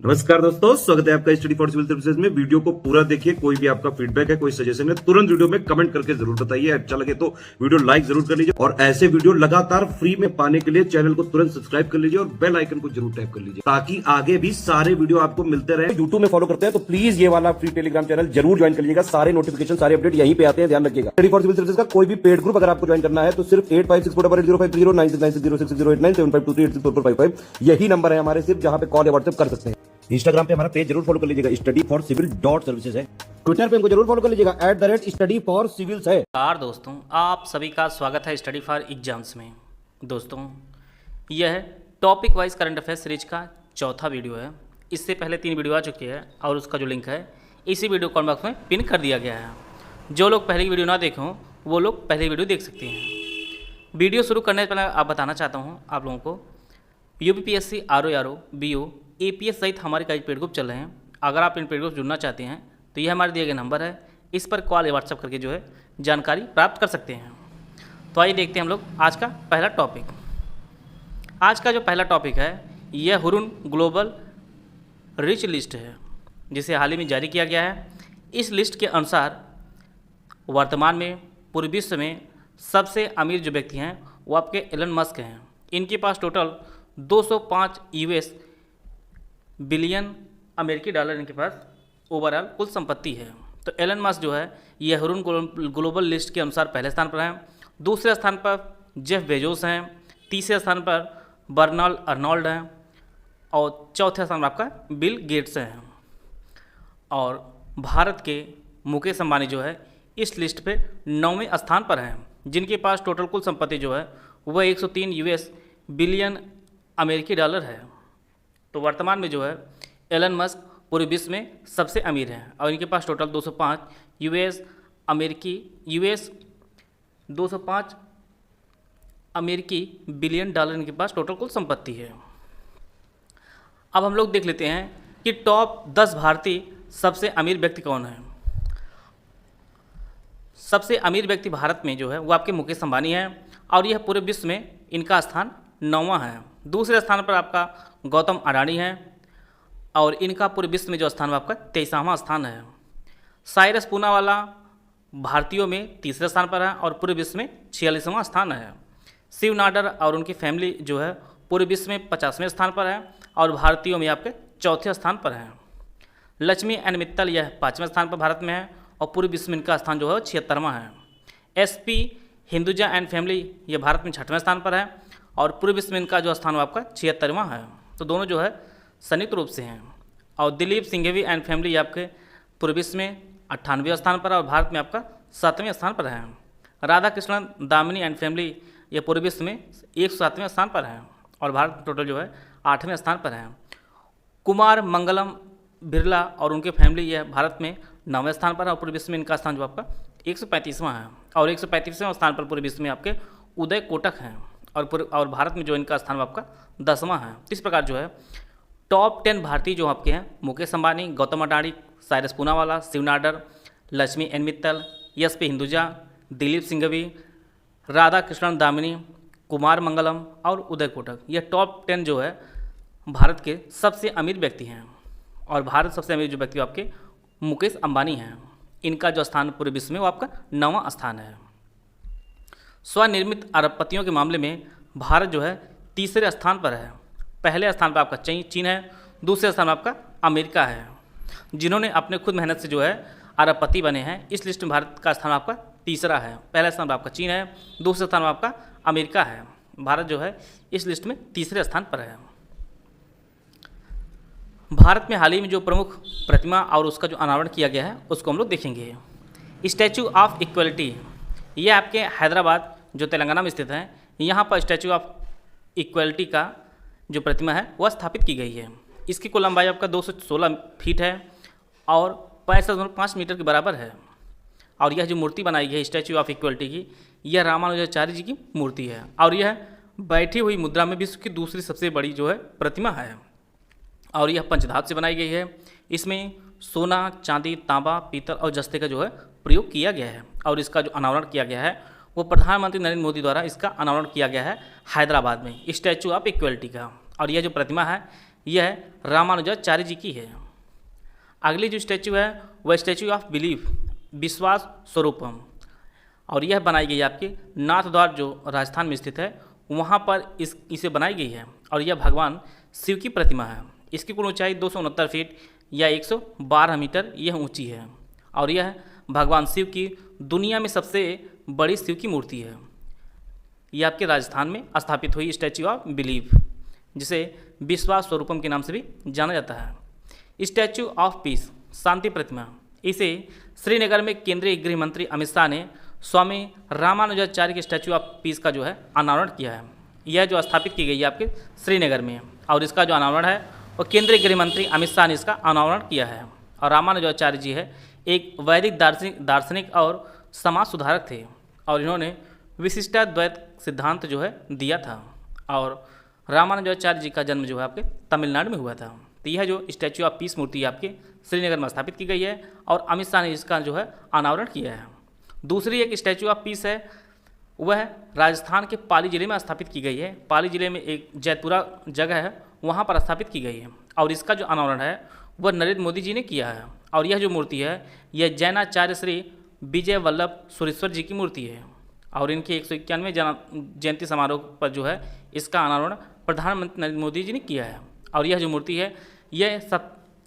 नमस्कार दोस्तों, स्वागत है आपका स्टडी फॉर सिविल सर्विसेज में। वीडियो को पूरा देखिए। कोई भी आपका फीडबैक है, कोई सजेशन है, तुरंत वीडियो में कमेंट करके जरूर बताइए। अच्छा लगे तो वीडियो लाइक जरूर कर लीजिए और ऐसे वीडियो लगातार फ्री में पाने के लिए चैनल को तुरंत सब्सक्राइब कर लीजिए और बेल आइकन को जरूर टैप कर लीजिए ताकि आगे भी सारे वीडियो आपको मिलते रहे। यूट्यूब में फॉलो करते हैं तो प्लीज ये वाला फ्री टेलीग्राम चैनल जरूर ज्वाइन कर लीजिएगा। सारे नोटिफिकेशन, सारे अपडेट यहीं पे आते हैं, ध्यान रखिएगा। स्टडी फॉर सिविल सर्विसेज का कोई भी पेड ग्रुप अगर आपको ज्वाइन करना है तो सिर्फ 856488053096908523864455 यही नंबर है हमारे, सिर्फ जहां पे कॉल या व्हाट्सएप कर सकते हैं। इंस्टाग्राम पे हमारा पेज जरूर फॉलो कर लीजिएगा, studyforcivil.services है। ट्विटर पे हमको जरूर फॉलो कर लीजिएगा, @studyforcivils है। नमस्कार दोस्तों, आप सभी का स्वागत है स्टडी फॉर एग्जाम्स में। दोस्तों, यह topic wise current affair series का चौथा वीडियो है। इससे पहले 3 वीडियो आ चुकी है और उसका जो लिंक है इसी वीडियो कमेंट बॉक्स में पिन कर दिया गया है। जो लोग पहली वीडियो ना देखे हों वो लोग पहली वीडियो देख सकते हैं। वीडियो शुरू करने से पहले आप बताना चाहता हूँ आप लोगों को, UPPSC, RO, BO, APS सहित हमारे कई पेड ग्रुप चल रहे हैं। अगर आप इन पेड ग्रुप जुड़ना चाहते हैं तो यह हमारे दिए गए नंबर है, इस पर कॉल या व्हाट्सएप करके जो है जानकारी प्राप्त कर सकते हैं। तो आइए देखते हैं हम लोग आज का पहला टॉपिक। आज का जो पहला टॉपिक है यह हुरुन ग्लोबल रिच लिस्ट है, जिसे हाल ही में जारी किया गया है। इस लिस्ट के अनुसार वर्तमान में पूरे विश्व में सबसे अमीर जो व्यक्ति हैं वो आपके एलन मस्क हैं। इनके पास टोटल 205 US बिलियन अमेरिकी डॉलर इनके पास ओवरऑल कुल संपत्ति है। तो एलन मस्क जो है यह हुरुन ग्लोबल लिस्ट के अनुसार पहले स्थान पर हैं। दूसरे स्थान पर जेफ बेजोस हैं। तीसरे स्थान पर बर्नार्ड अर्नोल्ड हैं और चौथे स्थान पर आपका बिल गेट्स हैं। और भारत के मुकेश अंबानी जो है इस लिस्ट पे 9वें स्थान पर हैं, जिनके पास टोटल कुल संपत्ति जो है वह 103 US बिलियन अमेरिकी डॉलर है। तो वर्तमान में जो है एलन मस्क पूरे विश्व में सबसे अमीर हैं और इनके पास टोटल 205 अमेरिकी बिलियन डॉलर इनके पास टोटल कुल संपत्ति है। अब हम लोग देख लेते हैं कि टॉप 10 भारतीय सबसे अमीर व्यक्ति कौन है। सबसे अमीर व्यक्ति भारत में जो है वो आपके मुकेश अंबानी हैं और यह पूरे विश्व में इनका स्थान 9वां है। दूसरे स्थान पर आपका गौतम अडानी है और इनका पूरे विश्व में जो स्थान है आपका 23वां स्थान है। साइरस पूनावाला भारतीयों में तीसरे स्थान पर है और पूरे विश्व में 46वां स्थान है। शिव नाडर और उनकी फैमिली जो है पूरे विश्व में 50वें स्थान पर है और भारतीयों में आपके चौथे स्थान पर है। लक्ष्मी एन मित्तल यह 5वें स्थान पर भारत में है और पूरे विश्व में इनका स्थान जो है 76वां है। SP हिंदुजा एंड फैमिली ये भारत में 6वें स्थान पर है और पूरे विश्व में इनका जो स्थान आपका 76वां है। तो दोनों जो है संयुक्त रूप से हैं। और दिलीप सिंघवी एंड फैमिली आपके पूरे विश्व में 98वें स्थान पर है और भारत में आपका 7वें स्थान पर है। राधा कृष्णन दामिनी एंड फैमिली ये पूरे विश्व में 107वें स्थान पर है और भारत में टोटल जो है 8वें स्थान पर है। कुमार मंगलम बिरला और उनके फैमिली यह भारत में 9वें स्थान पर है और पूरे विश्व में इनका स्थान जो आपका 135वां है और 135वें स्थान पर पूरे विश्व में आपके उदय कोटक हैं और भारत में जो इनका स्थान आपका 10वां है। इस प्रकार जो है टॉप 10 भारतीय जो आपके हैं मुकेश अंबानी, गौतम अडानी, साइरस पूनावाला, शिव नाडर, लक्ष्मी एन मित्तल, SP हिंदुजा, दिलीप सिंघवी, राधा कृष्णन दामिनी, कुमार मंगलम और उदय कोटक, ये टॉप 10 जो है भारत के सबसे अमीर व्यक्ति हैं। और भारत सबसे अमीर जो व्यक्ति आपके मुकेश अंबानी हैं। इनका जो स्थान पूरे विश्व में वो आपका 9वां स्थान है। स्वनिर्मित अरबपतियों के मामले में भारत जो है तीसरे स्थान पर है। पहले स्थान पर आपका चीन है, दूसरे स्थान पर आपका अमेरिका है। जिन्होंने अपने खुद मेहनत से जो है अरबपति बने हैं, इस लिस्ट में भारत का स्थान आपका तीसरा है। पहले स्थान पर आपका चीन है, दूसरे स्थान पर आपका अमेरिका है। भारत जो है इस लिस्ट में तीसरे स्थान पर है। भारत में हाल ही में जो प्रमुख प्रतिमा और उसका जो अनावरण किया गया है उसको हम लोग देखेंगे। स्टैचू ऑफ इक्वलिटी, ये आपके हैदराबाद जो तेलंगाना में स्थित है, यहाँ पर स्टैचू ऑफ इक्वलिटी का जो प्रतिमा है वह स्थापित की गई है। इसकी कुल लंबाई आपका 216 फीट है और 65.5 मीटर के बराबर है। और यह जो मूर्ति बनाई गई है स्टैचू ऑफ इक्वलिटी की, यह रामानुजाचार्य जी की मूर्ति है और यह बैठी हुई मुद्रा में विश्व की दूसरी सबसे बड़ी जो है प्रतिमा है और यह पंचधातु से बनाई गई है। इसमें सोना, चांदी, तांबा, पीतल और जस्ते का जो है प्रयोग किया गया है और इसका जो अनावरण किया गया है वो प्रधानमंत्री नरेंद्र मोदी द्वारा इसका अनावरण किया गया है हैदराबाद में, स्टैचू ऑफ इक्वलिटी का। और यह जो प्रतिमा है यह रामानुजाचार्य जी की है। अगली जो स्टैचू है वह स्टैचू ऑफ बिलीफ, विश्वास स्वरूपम, और यह बनाई गई आपके नाथद्वार जो राजस्थान में स्थित है वहाँ पर इसे बनाई गई है। और यह भगवान शिव की प्रतिमा है। इसकी कुल ऊंचाई 269 फीट या 112 मीटर यह ऊंची है। और यह भगवान शिव की दुनिया में सबसे बड़ी शिव की मूर्ति है। यह आपके राजस्थान में स्थापित हुई स्टैचू ऑफ बिलीफ, जिसे विश्वास स्वरूपम के नाम से भी जाना जाता है। स्टैचू ऑफ पीस, शांति प्रतिमा, इसे श्रीनगर में केंद्रीय गृह मंत्री अमित शाह ने स्वामी रामानुजाचार्य के स्टैचू ऑफ पीस का जो है अनावरण किया है। यह जो स्थापित की गई है आपके श्रीनगर में, और इसका जो अनावरण है वो केंद्रीय गृह मंत्री अमित शाह ने इसका अनावरण किया है। और रामानुजाचार्य जी है एक वैदिक दार्शनिक और समाज सुधारक थे, और इन्होंने विशिष्टाद्वैत सिद्धांत जो है दिया था। और रामानुजाचार्य जी का जन्म जो है आपके तमिलनाडु में हुआ था। तो यह जो स्टैचू ऑफ पीस मूर्ति आपके श्रीनगर में स्थापित की गई है और अमित शाह ने इसका जो है अनावरण किया है। दूसरी एक स्टैचू ऑफ पीस है, वह राजस्थान के पाली जिले में स्थापित की गई है। पाली जिले में एक जैतपुरा जगह है, वहाँ पर स्थापित की गई है। और इसका जो अनावरण है वह नरेंद्र मोदी जी ने किया है। और यह जो मूर्ति है यह जैनाचार्य श्री विजय वल्लभ सुरेश्वर जी की मूर्ति है। और इनके 191वें जयंती समारोह पर जो है इसका अनावरण प्रधानमंत्री नरेंद्र मोदी जी ने किया है। और यह जो मूर्ति है यह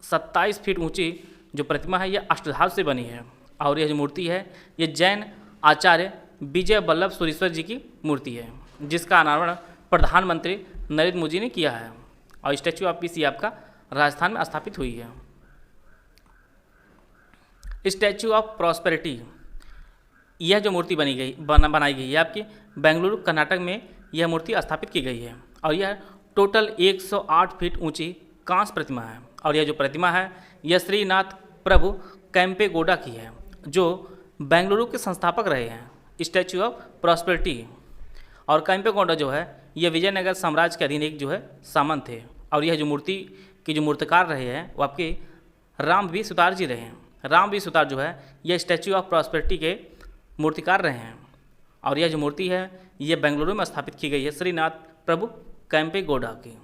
27 फीट ऊंची जो प्रतिमा है यह अष्टधातु से बनी है। और यह जो मूर्ति है यह जैन आचार्य विजय वल्लभ सुरेश्वर जी की मूर्ति है, जिसका अनावरण प्रधानमंत्री नरेंद्र मोदी ने किया है। और स्टैचू ऑफ पीस आपका राजस्थान में स्थापित हुई है। स्टैचू ऑफ प्रॉस्पेरिटी, यह जो मूर्ति बनाई गई है आपकी बेंगलुरु कर्नाटक में यह मूर्ति स्थापित की गई है। और यह टोटल 108 फीट ऊंची कांस्य प्रतिमा है। और यह जो प्रतिमा है यह श्रीनाथ प्रभु कैंपेगौड़ा की है, जो बेंगलुरु के संस्थापक रहे हैं स्टैचू ऑफ प्रॉस्पेरिटी। और कैंपेगौड़ा जो है यह विजयनगर साम्राज्य के अधीन एक जो है सामंत थे। और यह जो मूर्ति के जो मूर्तिकार रहे हैं वो आपके राम वी सुतार जी रहे हैं। राम वी सुतार जो है यह स्टैचू ऑफ प्रॉस्पेरिटी के मूर्तिकार रहे हैं। और यह जो मूर्ति है यह बेंगलुरु में स्थापित की गई है श्रीनाथ प्रभु कैंपेगौड़ा की।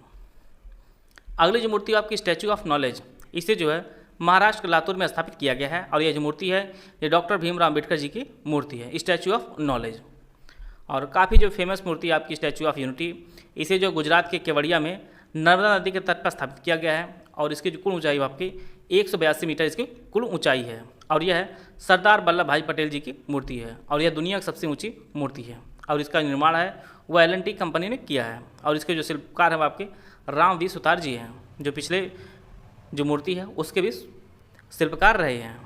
अगली जो मूर्ति आपकी स्टैचू ऑफ नॉलेज, इसे जो है महाराष्ट्र के लातूर में स्थापित किया गया है। और यह जो मूर्ति है ये डॉक्टर भीमराव अम्बेडकर जी की मूर्ति है, स्टैचू ऑफ नॉलेज। और काफ़ी जो फेमस मूर्ति है आपकी स्टैचू ऑफ यूनिटी, इसे जो गुजरात के केवड़िया में नर्मदा नदी के तट पर स्थापित किया गया है। और इसकी जो कुल ऊंचाई आपकी 182 मीटर इसकी कुल ऊंचाई है। और यह सरदार वल्लभ भाई पटेल जी की मूर्ति है। और यह दुनिया की सबसे ऊंची मूर्ति है। और इसका निर्माण है वह L&T कंपनी ने किया है। और इसके जो शिल्पकार हैं वो आपके राम वी सुतार जी हैं, जो पिछले जो मूर्ति है उसके भी शिल्पकार रहे हैं।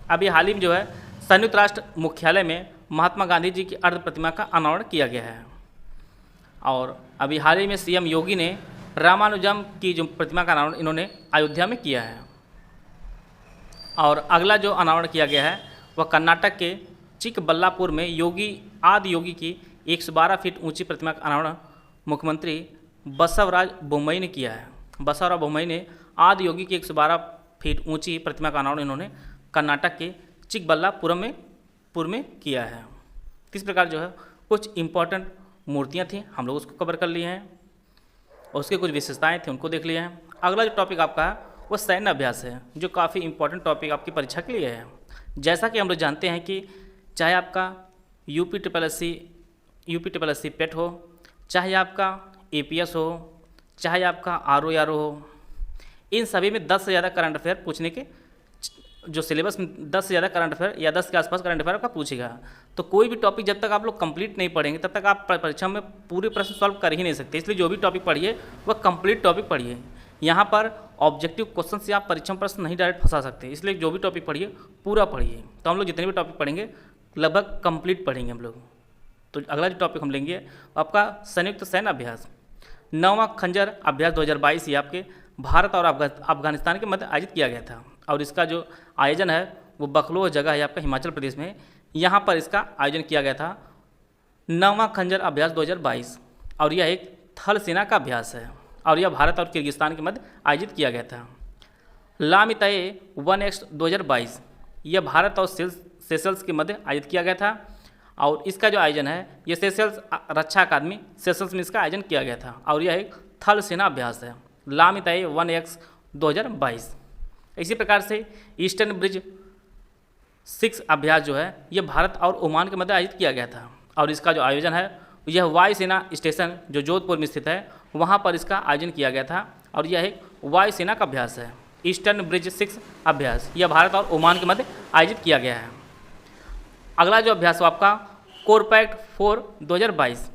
अभी हाल ही में जो है संयुक्त राष्ट्र मुख्यालय में महात्मा गांधी जी की अर्ध प्रतिमा का अनावरण किया गया है। और अभी हाल ही में CM योगी ने रामानुजम की जो प्रतिमा का अनावरण इन्होंने अयोध्या में किया है। और अगला जो अनावरण किया गया है वह कर्नाटक के चिकबल्लापुर में आदि योगी की 112 फीट ऊंची प्रतिमा का अनावरण मुख्यमंत्री बसवराज बोम्मई ने किया है। बसवराज बोम्मई ने आदि योगी की 112 फीट ऊंची प्रतिमा का अनावरण इन्होंने कर्नाटक के चिकबल्लापुर में किया है। इस प्रकार जो है कुछ इम्पॉर्टेंट मूर्तियाँ थी, हम लोग उसको कवर कर लिए हैं और उसके कुछ विशेषताएं थी उनको देख लिए हैं। अगला जो टॉपिक आपका है वो सैन्य अभ्यास है, जो काफ़ी इंपॉर्टेंट टॉपिक आपकी परीक्षा के लिए है। जैसा कि हम लोग जानते हैं कि चाहे आपका यूपी पेट हो, चाहे आपका APS हो, चाहे आपका RO हो, इन सभी में 10 से ज़्यादा करंट अफेयर पूछने के जो सिलेबस में 10 से ज़्यादा करंट अफेयर या 10 के आसपास करंट अफेयर आपका पूछेगा। तो कोई भी टॉपिक जब तक आप लोग कंप्लीट नहीं पढ़ेंगे तब तक आप परीक्षा में पूरे प्रश्न सॉल्व कर ही नहीं सकते। इसलिए जो भी टॉपिक पढ़िए वह कंप्लीट टॉपिक पढ़िए। यहाँ पर ऑब्जेक्टिव क्वेश्चन से आप परीक्षा में प्रश्न नहीं डायरेक्ट फंसा सकते, इसलिए जो भी टॉपिक पढ़िए पूरा पढ़िए। तो हम लोग जितने भी टॉपिक पढ़ेंगे लगभग कंप्लीट पढ़ेंगे हम लोग। तो अगला जो टॉपिक हम लेंगे आपका संयुक्त सैन्य अभ्यास 9वां खंजर अभ्यास 2022 ये आपके भारत और अफगानिस्तान के मध्य आयोजित किया गया था। और इसका जो आयोजन है वो बखलो जगह है आपका हिमाचल प्रदेश में, यहाँ पर इसका आयोजन किया गया था 9वां खंजर अभ्यास 2022। और यह एक थल सेना का अभ्यास है और यह भारत और किर्गिस्तान के मध्य आयोजित किया गया था। लामिताए 1X 2022 यह भारत और सेशल्स के मध्य आयोजित किया गया था। और इसका जो आयोजन है ये सेशल्स रक्षा अकादमी सेशल्स में इसका आयोजन किया गया था। और यह एक थल सेना अभ्यास है। लामिताई 1X 2022। इसी प्रकार से ईस्टर्न ब्रिज 6 अभ्यास जो है ये भारत और ओमान के मध्य आयोजित किया गया था और इसका जो आयोजन है यह वायुसेना स्टेशन जो जोधपुर में स्थित है वहाँ पर इसका आयोजन किया गया था और यह एक वायुसेना का अभ्यास है। ईस्टर्न ब्रिज 6 अभ्यास यह भारत और ओमान के मध्य आयोजित किया गया है। अगला जो अभ्यास हो आपका कोरपैक्ट 4 2022।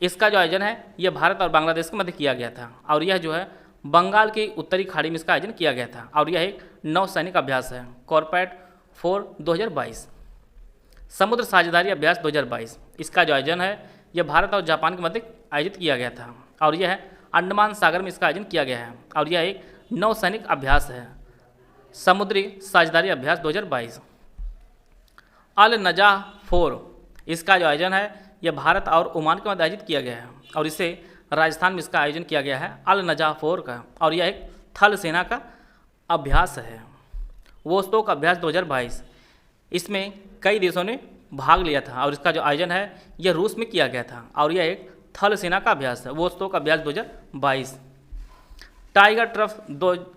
इसका जो आयोजन है यह भारत और बांग्लादेश के मध्य किया गया था और यह जो है बंगाल की उत्तरी खाड़ी में इसका आयोजन किया गया था और यह एक नौसैनिक अभ्यास है। कोरपैक्ट 4 2022। समुद्र साझेदारी अभ्यास 2022। इसका जो आयोजन है यह भारत और जापान के मध्य आयोजित किया गया था और यह अंडमान सागर में इसका आयोजन किया गया है और यह एक नौसैनिक अभ्यास है। समुद्री साझेदारी अभ्यास 2022। अल नजाह 4। इसका जो आयोजन है यह भारत और ओमान के मध्य आयोजित किया गया है और इसे राजस्थान में इसका आयोजन किया गया है अल नजाह 4 का और यह एक थल सेना का अभ्यास है। वोस्तोक अभ्यास 2022। इसमें कई देशों ने भाग लिया था और इसका जो आयोजन है यह रूस में किया गया था और यह एक थल सेना का अभ्यास है। वोस्तोक अभ्यास 2022। टाइगर ट्रफ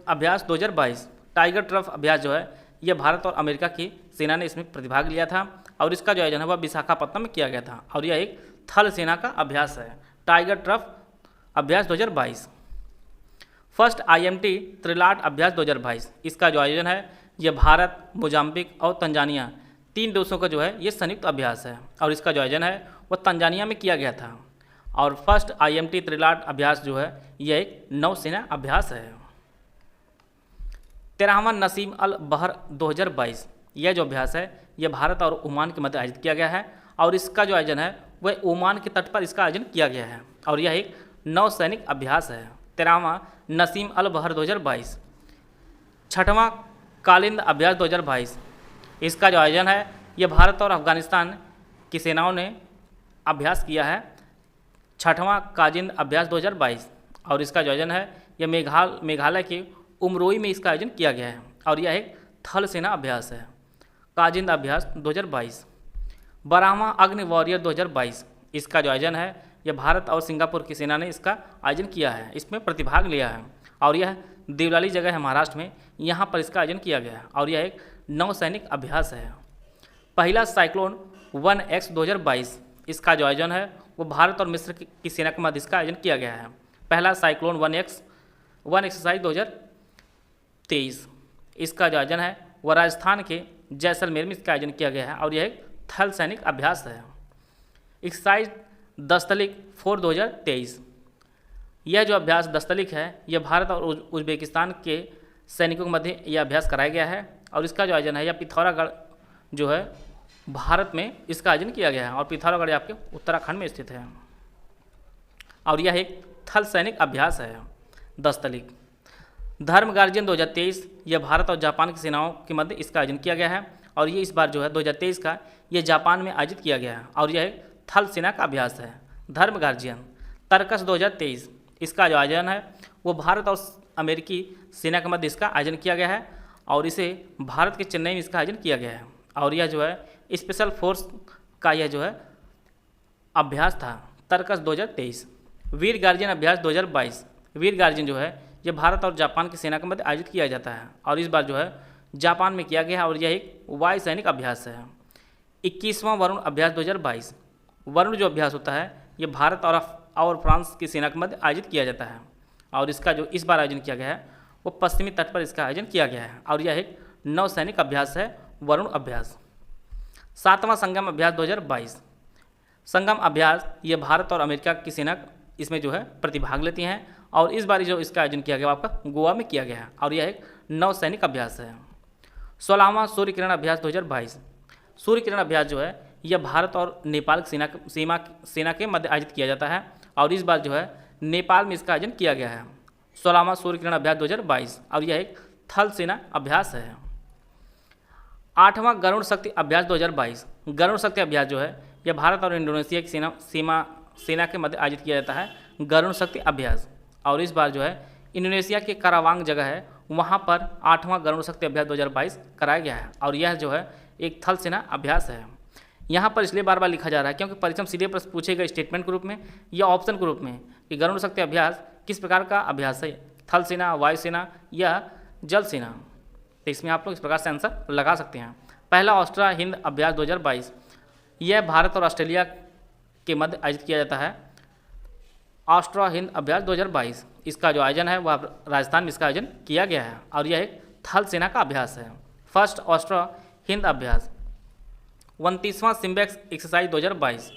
अभ्यास 2022। टाइगर ट्रफ अभ्यास जो है यह भारत और अमेरिका की सेना ने इसमें प्रतिभाग लिया था और इसका जो आयोजन है वह विशाखापत्तनम में किया गया था और यह एक थल सेना का अभ्यास है। टाइगर ट्रफ अभ्यास 2022। फर्स्ट IMT त्रिलाट अभ्यास 2022। इसका जो आयोजन है यह भारत, मोजाम्बिक और तंजानिया 3 देशों का जो है ये संयुक्त अभ्यास है और इसका जो आयोजन है वह तंजानिया में किया गया था और फर्स्ट IMT त्रिलाट अभ्यास जो है यह एक नौसेना अभ्यास है। 13वां नसीम अल बहर 2022। यह जो अभ्यास है यह भारत और ओमान के मध्य आयोजित किया गया है और इसका जो आयोजन है वह ओमान के तट पर इसका आयोजन किया गया है और यह एक नौसैनिक अभ्यास है। 13वां नसीम अल बहर 2022। 6वां कालिंद अभ्यास 2022। इसका जो आयोजन है यह भारत और अफगानिस्तान की सेनाओं ने अभ्यास किया है। 6वां काजिंद अभ्यास 2022 और इसका जो आयोजन है यह मेघालय के उमरोई में इसका आयोजन किया गया है और यह एक थल सेना अभ्यास है। काजिंद अभ्यास 2022। 12वां अग्नि वॉरियर 2022। इसका जो आयोजन है यह भारत और सिंगापुर की सेना ने इसका आयोजन किया है, इसमें प्रतिभाग लिया है और यह देवलाली जगह है महाराष्ट्र में, यहाँ पर इसका आयोजन किया गया है और यह एक नौसैनिक अभ्यास है। पहला साइक्लोन 1X 2022। इसका जो आयोजन है वो भारत और मिस्र की सेना के मध्य इसका आयोजन किया गया है। पहला साइक्लोन 1 एक्सरसाइज 2023। इसका जो आयोजन है वह राजस्थान के जैसलमेर में इसका आयोजन किया गया है और यह एक थल सैनिक अभ्यास है। एक्सरसाइज दस्तलिक 4 2023। यह जो अभ्यास दस्तलिक है यह भारत और उज्बेकिस्तान के सैनिकों के मध्य यह अभ्यास कराया गया है और इसका जो आयोजन है यह पिथौरागढ़ जो है भारत में इसका आयोजन किया गया है और पिथौरागढ़ आपके उत्तराखंड में स्थित है और यह एक थल सैनिक अभ्यास है। दस्तलिक धर्म गार्जियन 2023। यह भारत और जापान की सेनाओं के मध्य इसका आयोजन किया गया है और ये इस बार जो है 2023 का यह जापान में आयोजित किया गया है और यह एक थल सेना का अभ्यास है। धर्म गार्जियन तर्कस 2023। इसका जो आयोजन है वो भारत और अमेरिकी सेना के मध्य इसका आयोजन किया गया है और इसे भारत के चेन्नई में इसका आयोजन किया गया है और यह जो है स्पेशल फोर्स का यह जो है अभ्यास था। तर्कस 2023। वीर गार्जियन अभ्यास 2022। वीर गार्जियन जो है यह भारत और जापान की सेना के मध्य आयोजित किया जाता है और इस बार जो है जापान में किया गया है और यह एक वायु सैनिक अभ्यास है। 21वां वरुण अभ्यास 2022। वरुण जो अभ्यास होता है यह भारत और फ्रांस की सेना के मध्य आयोजित किया जाता है और इसका जो इस बार आयोजन किया गया है वो पश्चिमी तट पर इसका आयोजन किया गया है और यह एक नौसैनिक अभ्यास है, वरुण अभ्यास। 7वां संगम अभ्यास 2022। संगम अभ्यास ये भारत और अमेरिका की सेना इसमें जो है प्रतिभाग लेती हैं और इस बार जो इसका आयोजन किया गया आपका गोवा में किया गया है और यह एक नौसैनिक अभ्यास है। 16वां सूर्य किरण अभ्यास 2022। सूर्य किरण अभ्यास जो है यह भारत और नेपाल की सेना के मध्य आयोजित किया जाता है और इस बार जो है नेपाल में इसका आयोजन किया गया है। 16वां सूर्य किरण अभ्यास 2022 और यह एक थल सेना अभ्यास है। 8वां गरुड़ शक्ति अभ्यास 2022। गरुड़ शक्ति अभ्यास जो है यह भारत और इंडोनेशिया की सेना के मध्य आयोजित किया जाता है, गरुड़ शक्ति अभ्यास। और इस बार जो है इंडोनेशिया के कारावांग जगह है वहाँ पर 8वां गरुड़ शक्ति अभ्यास 2022 कराया गया है और यह जो है एक थल सेना अभ्यास है। यहाँ पर इसलिए बार बार लिखा जा रहा है क्योंकि परीक्षा में सीधे प्रश्न पूछे गए स्टेटमेंट के रूप में या ऑप्शन के रूप में कि गरुड़ शक्ति अभ्यास किस प्रकार का अभ्यास है, थल सेना, वायुसेना या जल सेना। तो इसमें आप लोग इस प्रकार से आंसर लगा सकते हैं। पहला ऑस्ट्रा हिंद अभ्यास 2022 यह भारत और ऑस्ट्रेलिया के मध्य आयोजित किया जाता है। ऑस्ट्रा हिंद अभ्यास 2022 इसका जो आयोजन है वह राजस्थान में इसका आयोजन किया गया है और यह एक थल सेना का अभ्यास है। फर्स्ट ऑस्ट्रा हिंद अभ्यास 29वां सिम्बेक्स एक्सरसाइज 2022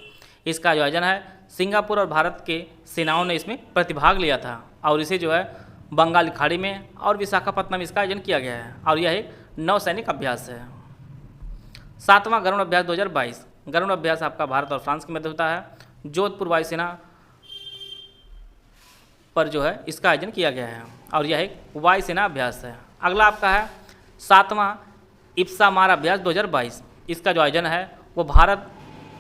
इसका जो आयोजन है सिंगापुर और भारत के सेनाओं ने इसमें प्रतिभाग लिया था और इसे जो है बंगाल की खाड़ी में और विशाखापत्तनम में इसका आयोजन किया गया है और यह एक नौसैनिक अभ्यास है। 7वां गरुड़ अभ्यास 2022 गरुड़ अभ्यास आपका भारत और फ्रांस के मध्य होता है। जोधपुर वायुसेना पर जो है इसका आयोजन किया गया है और यह एक वायुसेना अभ्यास है। अगला आपका है 7वां इप्सा मार अभ्यास 2022 इसका जो आयोजन है वो भारत,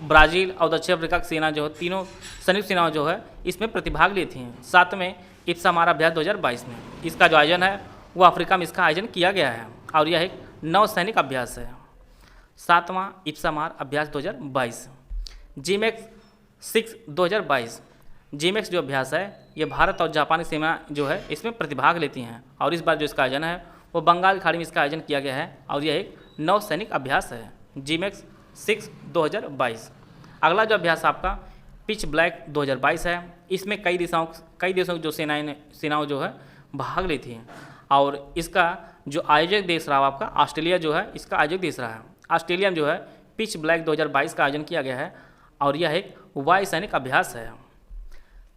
ब्राज़ील और दक्षिण अफ्रीका की सेना जो है तीनों संयुक्त सेनाओं जो है इसमें प्रतिभाग ली थी। 7वें इप्सा मार अभ्यास 2022 में इसका जो आयोजन है वो अफ्रीका में इसका आयोजन किया गया है और यह एक नौसैनिक अभ्यास है। 7वां इप्सा मार अभ्यास 2022। जीमैक्स 6 2022 जीमैक्स जो अभ्यास है ये भारत और जापान की सेना जो है इसमें प्रतिभाग लेती हैं और इस बार जो इसका आयोजन है वो बंगाल की खाड़ी में इसका आयोजन किया गया है और यह एक नौसैनिक अभ्यास है। जीमैक्स 6 2022। अगला जो अभ्यास आपका पिच ब्लैक 2022 है। इसमें कई देशों की जो सेनाओं जो है भाग ली थी और इसका जो आयोजक देश रहा आपका ऑस्ट्रेलिया जो है इसका आयोजक देश रहा है। ऑस्ट्रेलिया में जो है पिच ब्लैक 2022 का आयोजन किया गया है और यह एक वायु सैनिक अभ्यास है।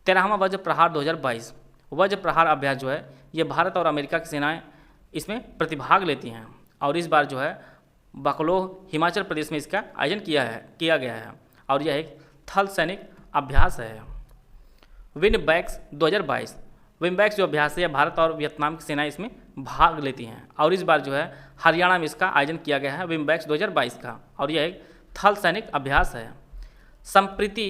13वां वज्र प्रहार 2022 वज्र प्रहार अभ्यास जो है ये भारत और अमेरिका की सेनाएं इसमें प्रतिभाग लेती हैं और इस बार जो है बकलोह हिमाचल प्रदेश में इसका आयोजन किया गया है और यह एक थल सैनिक अभ्यास है। विनबैक्स 2022 विनबैक्स जो अभ्यास है भारत और वियतनाम की सेनाएं इसमें भाग लेती हैं और इस बार जो है हरियाणा में इसका आयोजन किया गया है विनबैक्स 2022 का और यह एक थल सैनिक अभ्यास है। संप्रीति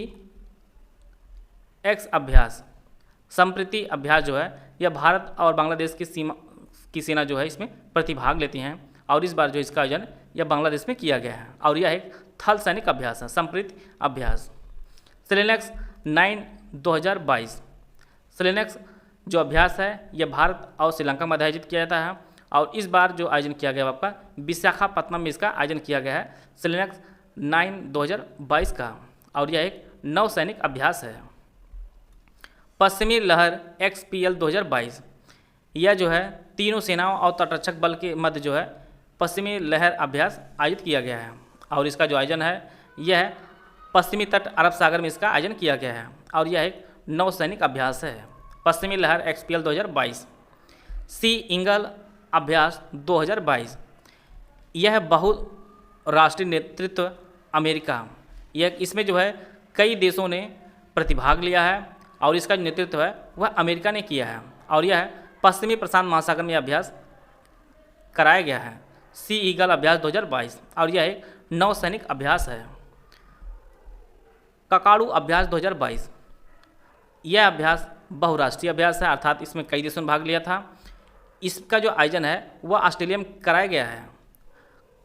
एक्स अभ्यास संप्रीति अभ्यास जो है यह भारत और बांग्लादेश की सेना जो है इसमें प्रतिभाग लेती हैं और इस बार जो इसका आयोजन यह बांग्लादेश में किया गया है और यह एक थल सैनिक अभ्यास है संप्रीति अभ्यास। सेलेनेक्स 9 2022 सेलेनेक्स जो अभ्यास है यह भारत और श्रीलंका में आयोजित किया जाता है और इस बार जो आयोजन किया गया आपका विशाखापत्तनम में इसका आयोजन किया गया है सेलेनेक्स 9 2022 का और यह एक नौसैनिक अभ्यास है। पश्चिमी लहर XPL 2022 यह जो है तीनों सेनाओं और तटरक्षक बल के मध्य जो है पश्चिमी लहर अभ्यास आयोजित किया गया है और इसका जो आयोजन है यह पश्चिमी तट अरब सागर में इसका आयोजन किया गया है और यह एक नौसैनिक अभ्यास है। पश्चिमी लहर XPL 2022। सी इंगल अभ्यास 2022 यह बहुराष्ट्रीय नेतृत्व अमेरिका यह इसमें जो है कई देशों ने प्रतिभाग लिया है और इसका जो नेतृत्व है वह अमेरिका ने किया है और यह पश्चिमी प्रशांत महासागर में अभ्यास कराया गया है। सी ईगल अभ्यास 2022 और यह एक नौसैनिक अभ्यास है। ककाड़ू अभ्यास 2022 यह अभ्यास बहुराष्ट्रीय अभ्यास है अर्थात इसमें कई देशों ने भाग लिया था। इसका जो आयोजन है वह ऑस्ट्रेलिया में कराया गया है।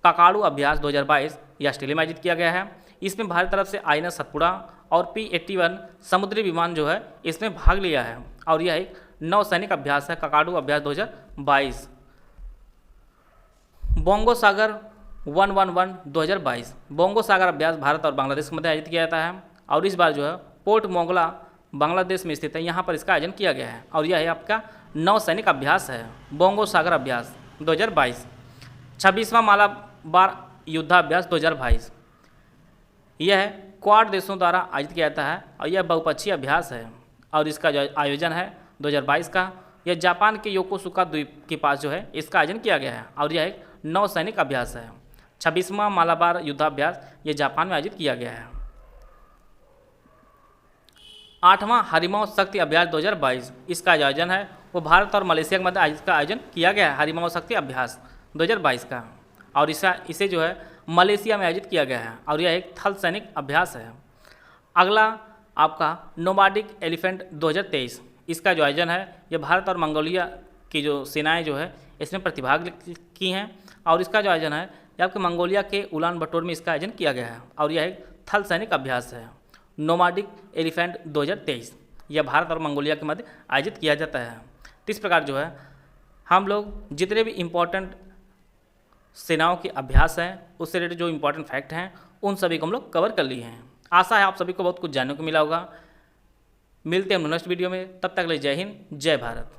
ककाड़ू अभ्यास 2022 यह ऑस्ट्रेलिया में आयोजित किया गया है। इसमें भारत तरफ से INS सतपुड़ा और P-81 समुद्री विमान जो है इसमें भाग लिया है और यह एक नौसैनिक अभ्यास है ककाड़ू अभ्यास 2022। बोंगो सागर 111 2022 बोंगो सागर अभ्यास भारत और बांग्लादेश के मध्य आयोजित किया जाता है और इस बार जो है पोर्ट मोंगला बांग्लादेश में स्थित है यहाँ पर इसका आयोजन किया गया है और यह है आपका नौसैनिक अभ्यास है बोंगो सागर अभ्यास 2022। 26वां मालाबार युद्धाभ्यास 2022 यह क्वाड देशों द्वारा आयोजित किया जाता है और यह बहुपक्षीय अभ्यास है और इसका जो आयोजन है 2022 का यह जापान के योकोसुका द्वीप के पास जो है इसका आयोजन किया गया है और यह एक नौसैनिक अभ्यास है। 26वां मालाबार युद्धाभ्यास यह जापान में आयोजित किया गया है। 8वां हरिमाओ शक्ति अभ्यास 2022 इसका आयोजन है वो भारत और मलेशिया के मध्य इसका आयोजन किया गया है हरिमाओ शक्ति अभ्यास 2022 का और इसे जो है मलेशिया में आयोजित किया गया है और यह एक थल सैनिक अभ्यास है। अगला आपका नोमाडिक एलिफेंट 2023 इसका जो आयोजन है यह भारत और मंगोलिया की जो सेनाएं जो है इसमें प्रतिभाग की हैं और इसका जो आयोजन है यह आपके मंगोलिया के उलान बटोर में इसका आयोजन किया गया है और यह एक थल सैनिक अभ्यास है नोमाडिक एलिफेंट 2023। यह भारत और मंगोलिया के मध्य आयोजित किया जाता है। तो इस प्रकार जो है हम लोग जितने भी इम्पोर्टेंट सेनाओं के अभ्यास हैं उससे रिलेटेड जो इम्पोर्टेंट फैक्ट हैं उन सभी को हम लोग कवर कर लिए हैं। आशा है आप सभी को बहुत कुछ जानने को मिला होगा। मिलते हैं हम नेक्स्ट वीडियो में, तब तक के लिए जय हिंद, जय भारत।